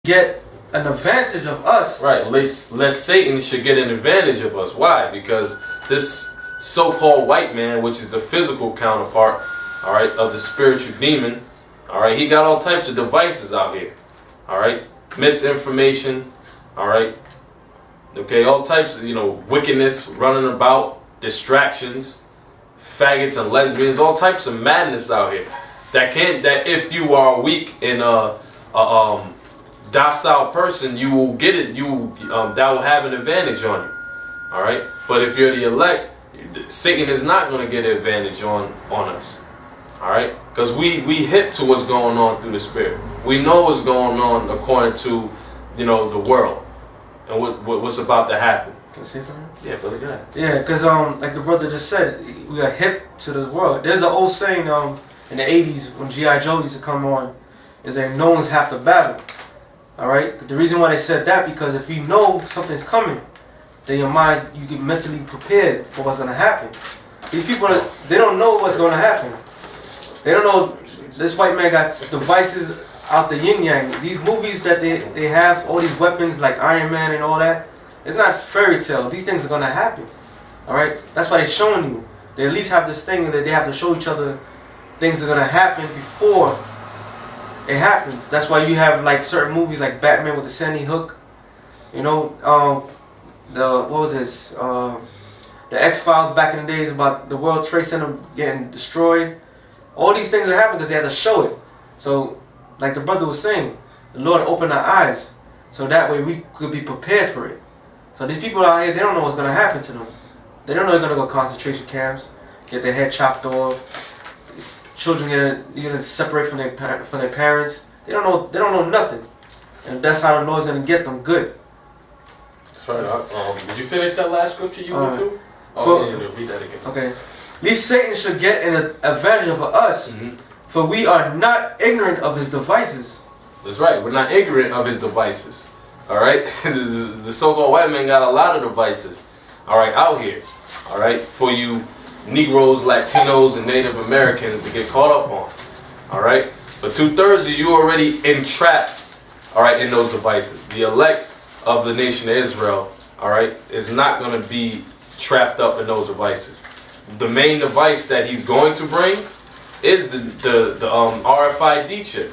get an advantage of us. Right, lest Satan should get an advantage of us. Why? Because this so-called white man, which is the physical counterpart, all right, of the spiritual demon, all right, he got all types of devices out here, all right, misinformation, all right, okay, all types of, you know, wickedness running about, distractions, faggots and lesbians, all types of madness out here. That if you are weak and docile person, you will get it. That will have an advantage on you. All right. But if you're the elect, Satan is not going to get an advantage on us. All right. Because we hip to what's going on through the spirit. We know what's going on according to, you know, the world and what's about to happen. Can I say something? Yeah, brother, go ahead. Yeah, because like the brother just said, we are hip to the world. There's an old saying in the 80s when G.I. Joe used to come on, is that no one's half the battle. Alright? The reason why they said that, because if you know something's coming, then your mind, you get mentally prepared for what's going to happen. These people, they don't know what's going to happen. They don't know this white man got devices out the yin-yang. These movies that they have, all these weapons like Iron Man and all that, it's not fairy tale. These things are going to happen. Alright? That's why they're showing you. They at least have this thing that they have to show each other things are going to happen before it happens. That's why you have like certain movies like Batman with the Sandy Hook. You know, what was this? The X-Files back in the days about the World Trade Center getting destroyed. All these things are happening because they had to show it. So, like the brother was saying, the Lord opened our eyes so that way we could be prepared for it. So these people out here, they don't know what's going to happen to them. They don't know they're going to go to concentration camps, get their head chopped off. Children gonna separate from their parents. They don't know nothing, and that's how the Lord's gonna get them good. That's right. Did you finish that last scripture you went through? Read that again. Okay. Least Satan should get an advantage over us, for we are not ignorant of his devices. That's right. We're not ignorant of his devices. All right. The so-called white man got a lot of devices. All right, out here. All right, for you Negroes, Latinos, and Native Americans to get caught up on. All right, but 2/3 of you already entrapped. All right, in those devices. The elect of the nation of Israel, all right, is not going to be trapped up in those devices. The main device that he's going to bring is the RFID chip.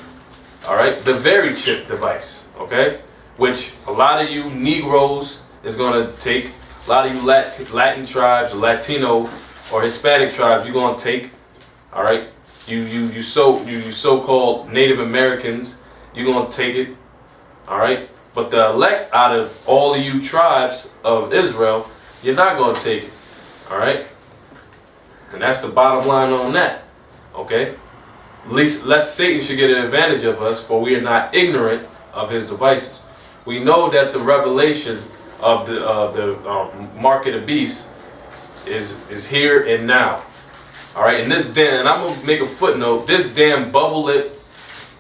All right, the very chip device. Okay, which a lot of you Negroes is going to take. A lot of you Latin tribes, Latino or Hispanic tribes, you're gonna take, all right. You so-called Native Americans, you're gonna take it, all right. But the elect out of all of you tribes of Israel, you're not gonna take it, all right. And that's the bottom line on that, okay. Lest Satan should get an advantage of us, for we are not ignorant of his devices. We know that the revelation of the mark of the beast is here and now. All right, and this damn, and I'm gonna make a footnote. This damn bubble lip,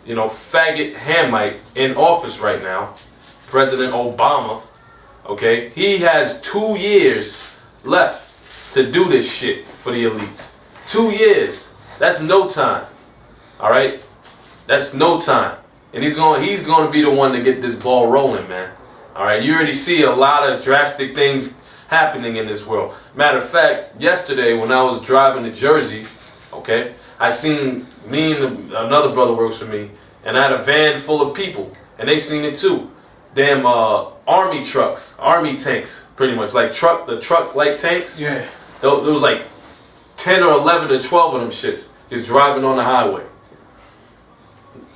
you know, faggot Hamite in office right now, President Obama. Okay, he has 2 years left to do this shit for the elites. 2 years. That's no time. All right, that's no time. And he's gonna be the one to get this ball rolling, man. All right, you already see a lot of drastic things happening in this world. Matter of fact, yesterday when I was driving to Jersey, okay, I seen, me and another brother works for me, and I had a van full of people, and they seen it too. Damn army trucks, army tanks, pretty much, like the truck-like tanks. Yeah. There was like 10 or 11 or 12 of them shits just driving on the highway.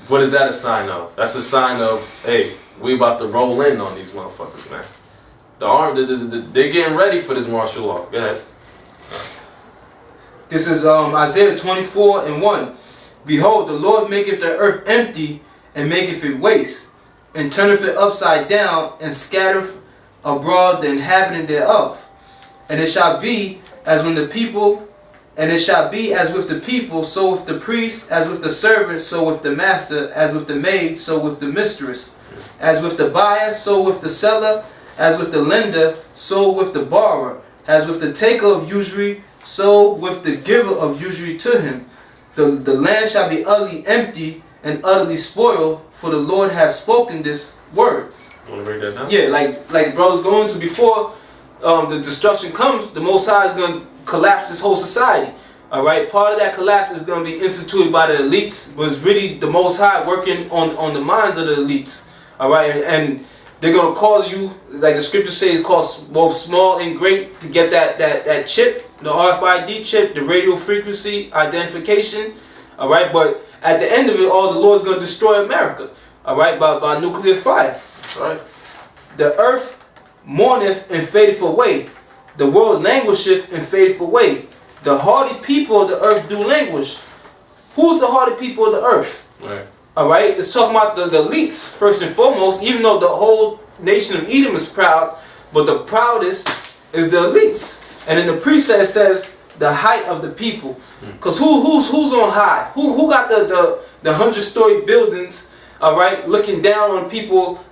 What is that a sign of? That's a sign of, hey, we about to roll in on these motherfuckers, man. They're getting ready for this martial law. Go ahead. This is Isaiah 24:1. Behold, the Lord maketh the earth empty, and maketh it waste, and turneth it upside down, and scattereth abroad the inhabitant thereof. And it shall be as when the people, and it shall be as with the people, so with the priest, as with the servant, so with the master, as with the maid, so with the mistress, as with the buyer, so with the seller, as with the lender, so with the borrower, as with the taker of usury, so with the giver of usury to him. The land shall be utterly empty, and utterly spoil, for the Lord has spoken this word. Want to break that down? Yeah, like brothers going to before the destruction comes, the Most High is going to collapse this whole society. All right, part of that collapse is going to be instituted by the elites, but it's really the Most High working on the minds of the elites. All right, and they're going to cause you, like the scripture says, cause both small and great to get that chip, the RFID chip, the radio frequency identification. All right, but at the end of it all, the Lord's going to destroy America. All right, by nuclear fire. All right. The earth mourneth and fadeth away. The world languisheth and fadeth away. The hardy people of the earth do languish. Who's the hardy people of the earth? Right. Alright, it's talking about the elites first and foremost, even though the whole nation of Edom is proud, but the proudest is the elites. And in the precept it says the height of the people. Because who's on high? Who got the 100-story buildings, alright, looking down on people,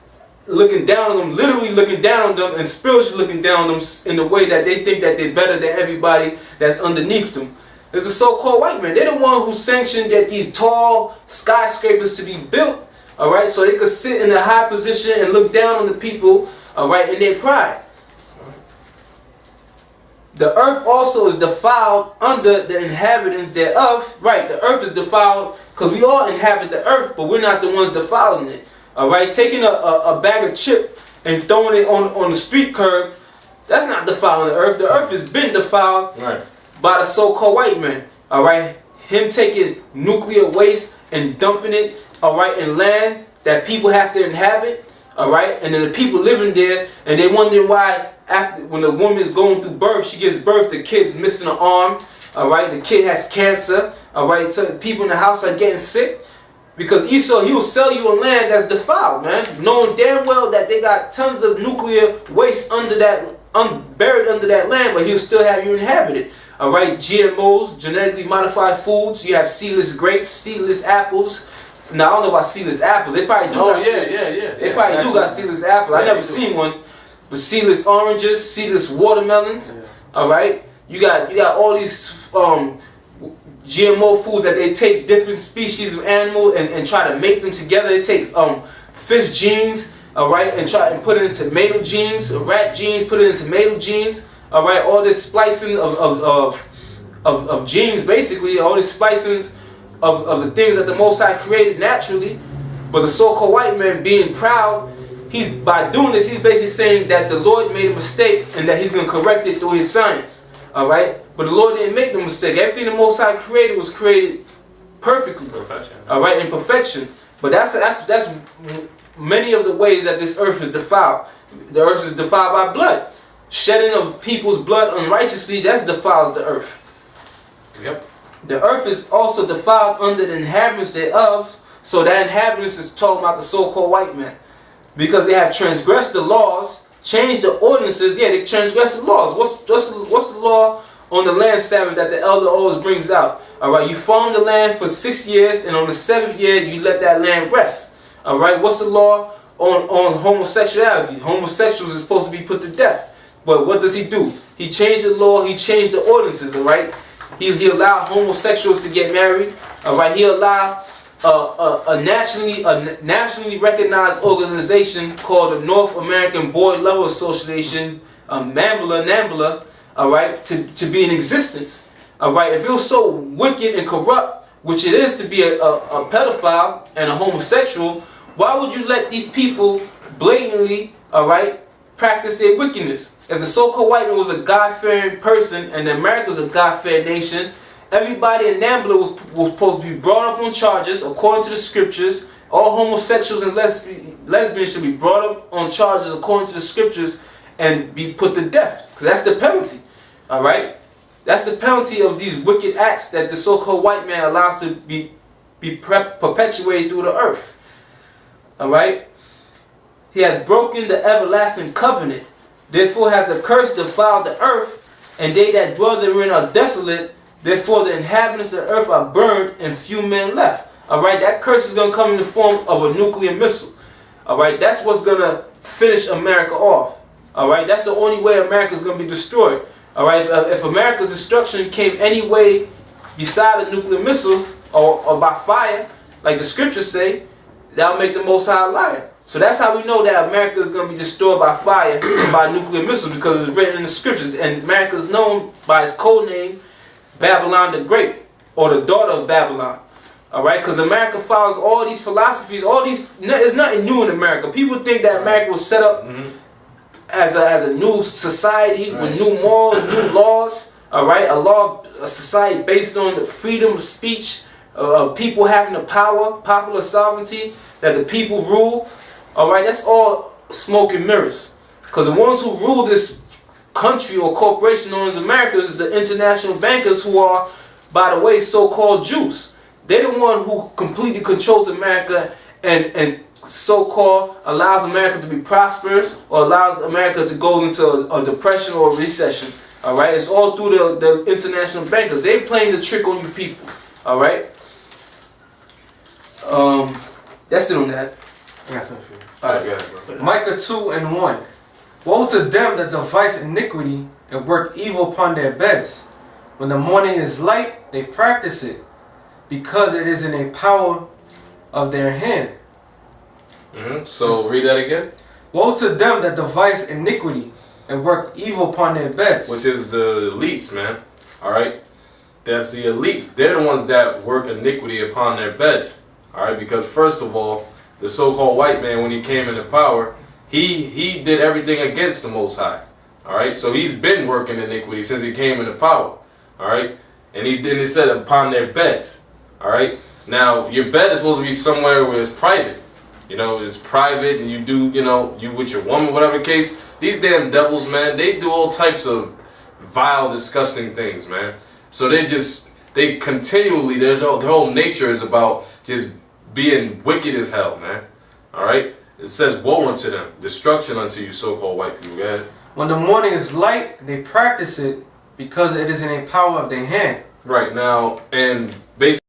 looking down on them, literally looking down on them, and spiritually looking down on them in the way that they think that they're better than everybody that's underneath them. It's the so-called white man. They're the one who sanctioned that these tall skyscrapers to be built, all right, so they could sit in a high position and look down on the people, all right, in their pride. The earth also is defiled under the inhabitants thereof. Right, the earth is defiled because we all inhabit the earth, but we're not the ones defiling it. All right, taking a bag of chip and throwing it on the street curb, that's not defiling the earth. The earth has been defiled by the so-called white man. All right, him taking nuclear waste and dumping it, all right, in land that people have to inhabit, all right, and then the people living there, and they wondering why after when the woman is going through birth, she gives birth, the kid's missing an arm, all right, the kid has cancer, all right, so the people in the house are getting sick. Because Esau, he will sell you a land that's defiled, man. Knowing damn well that they got tons of nuclear waste under that, buried under that land, but he'll still have you inhabit it. All right, GMOs, genetically modified foods. You have seedless grapes, seedless apples. Now I don't know about seedless apples. They probably do. They probably do got seedless apples. I never seen one, but seedless oranges, seedless watermelons. Yeah. All right, you got all these GMO foods that they take different species of animals and try to make them together. They take fish genes, all right, and try and put it in tomato genes, rat genes, put it in tomato genes, all right. All this splicing of genes, basically, all this splicing of the things that the Most High created naturally. But the so-called white man, being proud, by doing this, he's basically saying that the Lord made a mistake and that he's going to correct it through his science, all right. But the Lord didn't make no mistake. Everything the Most High created was created perfectly. Perfection. All right, in perfection. But that's many of the ways that this earth is defiled. The earth is defiled by blood. Shedding of people's blood unrighteously, that defiles the earth. Yep. The earth is also defiled under the inhabitants thereof. So that inhabitants is talking about the so-called white man. Because they have transgressed the laws, changed the ordinances. Yeah, they transgressed the laws. What's the law on the land Sabbath that the elder always brings out? All right, you farm the land for 6 years, and on the 7th year you let that land rest. All right, what's the law on homosexuality? Homosexuals are supposed to be put to death. But what does he do? He changed the law. He changed the ordinances. All right, he allowed homosexuals to get married. All right, he allowed a nationally recognized organization called the North American Boy Lover Association, NAMBLA, all right, to be in existence. All right, if it was so wicked and corrupt, which it is to be a pedophile and a homosexual, why would you let these people blatantly, all right, practice their wickedness? If the so-called white man was a God-fearing person and America was a God-fearing nation, everybody in NAMBLA was supposed to be brought up on charges according to the scriptures. All homosexuals and lesbians should be brought up on charges according to the scriptures and be put to death. Because that's the penalty. All right? That's the penalty of these wicked acts that the so-called white man allows to be perpetuated through the earth. All right? He has broken the everlasting covenant. Therefore has a curse defiled the earth, and they that dwell therein are desolate. Therefore the inhabitants of the earth are burned, and few men left. All right? That curse is going to come in the form of a nuclear missile. All right? That's what's going to finish America off. All right? That's the only way America is going to be destroyed. All right? If America's destruction came any way beside a nuclear missile or by fire, like the scriptures say, that'll make the Most High a liar. So that's how we know that America is going to be destroyed by fire and by nuclear missiles, because it's written in the scriptures. And America is known by its code name, Babylon the Great, or the daughter of Babylon. All right, because America follows all these philosophies, all these. There's nothing new in America. People think that America was set up as a new society with new morals, new laws. All right, a society based on the freedom of speech, people having the power, popular sovereignty, that the people rule. All right, that's all smoke and mirrors. Because the ones who rule this country or corporation known as America is the international bankers, who are, by the way, so-called Jews. They're the one who completely controls America and so-called allows America to be prosperous, or allows America to go into a depression or a recession. All right, it's all through the international bankers. They're playing the trick on you people. All right. That's it on that. I got something for you. Alright, Micah 2:1. Woe to them that devise iniquity and work evil upon their beds. When the morning is light, they practice it, because it is in a power of their hand. So read that again. Woe to them that devise iniquity and work evil upon their beds. Which is the elites, man. Alright? That's the elites. They're the ones that work iniquity upon their beds. Alright? Because first of all, the so-called white man, when he came into power, he did everything against the Most High. Alright? So he's been working iniquity since he came into power. Alright? And he said upon their beds. Alright? Now, your bed is supposed to be somewhere where it's private. You know, it's private, and you do, you know, you with your woman, whatever case. These damn devils, man, they do all types of vile, disgusting things, man. So they continually, their whole nature is about just being wicked as hell, man. Alright? It says, woe unto them, destruction unto you so-called white people, guys. When the morning is light, they practice it, because it is in a power of their hand. Right now, and basically